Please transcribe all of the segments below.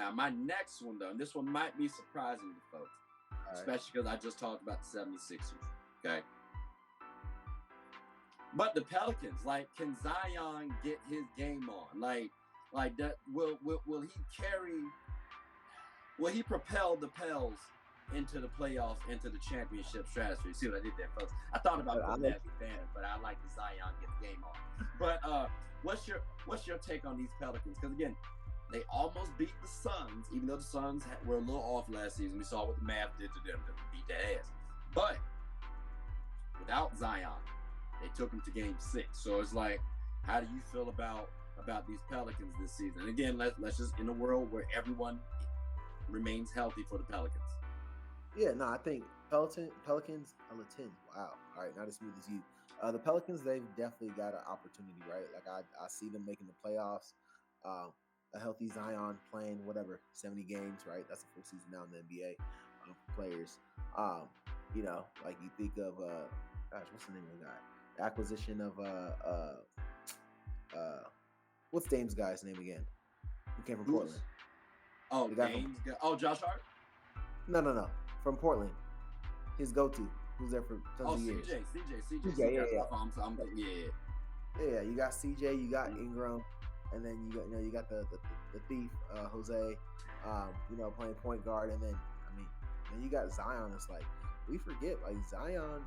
Now, my next one, though, and this one might be surprising to folks, especially because I just talked about the 76ers, okay? But the Pelicans, like, can Zion get his game on? Like that, will he propel the Pels into the playoffs, into the championship stratosphere? See what I did there, folks? I thought about putting that banner, but I like the Zion get the game on. But what's your take on these Pelicans? Because again, they almost beat the Suns, even though the Suns were a little off last season. We saw what the math did to them to beat that ass. But without Zion, they took them to Game 6. So it's like, how do you feel about these Pelicans this season? And again, let's just, in a world where everyone remains healthy for the Pelicans. Yeah, no, I think Pelicans. Wow. All right, not as smooth as you. The Pelicans, they've definitely got an opportunity, right? Like I see them making the playoffs. A healthy Zion playing 70 games, right? That's a full season now in the NBA for players. Like you think of what's the name of the guy? The acquisition of what's Dame's guy's name again? Who came from Portland? Oh, Josh Hart? No. From Portland. His go-to. Who's there for tons of years. CJ. Yeah, you got CJ, you got Ingram, and then you got the thief, Jose, playing point guard, and then you got Zion. It's like, we forget, like, Zion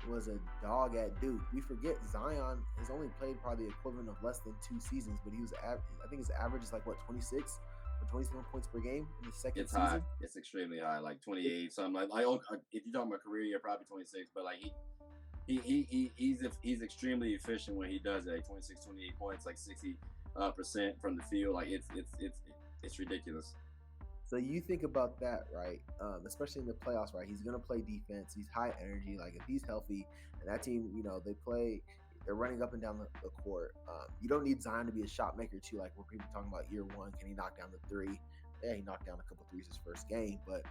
was a dog at Duke. We forget Zion has only played probably the equivalent of less than 2 seasons, but he was I think his average is like 26 or 27 points per game in the second season. High. It's extremely high, like 28, something like if you're talking about career year, probably 26, but like he's extremely efficient when he does it, like 26, 28 points, like 60% from the field. Like it's ridiculous. So you think about that, right? Especially in the playoffs, right? He's going to play defense. He's high energy. Like, if he's healthy and that team, they're running up and down the court. You don't need Zion to be a shot maker too. Like, when people talking about year one, can he knock down the three? Yeah, he knocked down a couple threes his first game, but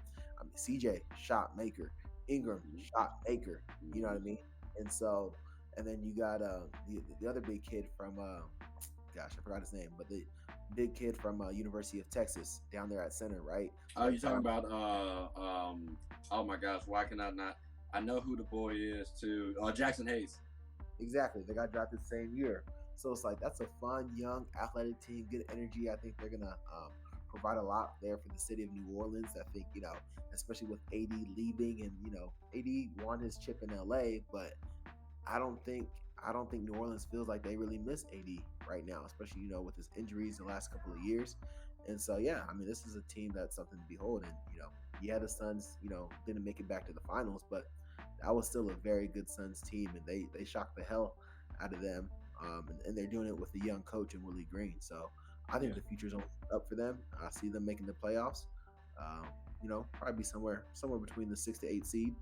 CJ, shot maker. Ingram, shot maker. You know what I mean? And then you got the other big kid from I forgot his name, but the big kid from University of Texas down there at center, right? Oh, you're talking about oh my gosh, why can I not? I know who the boy is too. Jackson Hayes. Exactly. They got drafted the same year. So it's like, that's a fun, young, athletic team, good energy. I think they're gonna provide a lot there for the city of New Orleans. I think, especially with AD leaving, and AD won his chip in LA, but I don't think New Orleans feels like they really miss AD right now, especially, with his injuries the last couple of years. And so, yeah, this is a team that's something to behold. And, the Suns, didn't make it back to the finals, but that was still a very good Suns team, and they shocked the hell out of them. And they're doing it with a young coach and Willie Green. So I think the future's up for them. I see them making the playoffs. Probably somewhere between the 6 to 8 seed.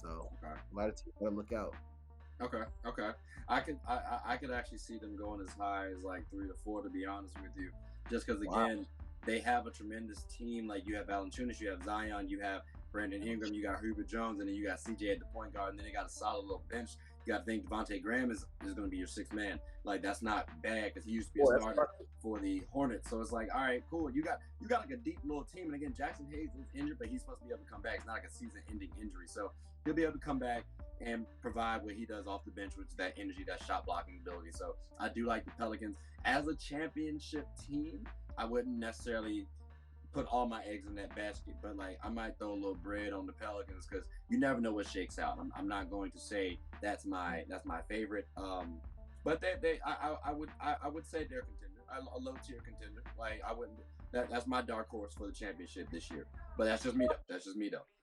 So a lot of teams gotta look out. Okay. I could actually see them going as high as like 3 to 4, to be honest with you. Just because, again, they have a tremendous team. Like, you have Valanciunas, you have Zion, you have Brandon Ingram, you got Hubert Jones, and then you got CJ at the point guard, and then they got a solid little bench. You got to think Devontae Graham is going to be your sixth man. Like, that's not bad, because he used to be a starter for the Hornets. So it's like, all right, cool. You got like a deep little team. And again, Jackson Hayes is injured, but he's supposed to be able to come back. It's not like a season-ending injury. So he'll be able to come back and provide what he does off the bench, which is that energy, that shot blocking ability. So I do like the Pelicans. As a championship team, I wouldn't necessarily put all my eggs in that basket, but like, I might throw a little bread on the Pelicans, because you never know what shakes out. I'm not going to say that's my favorite, but I would say they're a contender, a low tier contender. Like, I wouldn't. That's my dark horse for the championship this year. But that's just me though.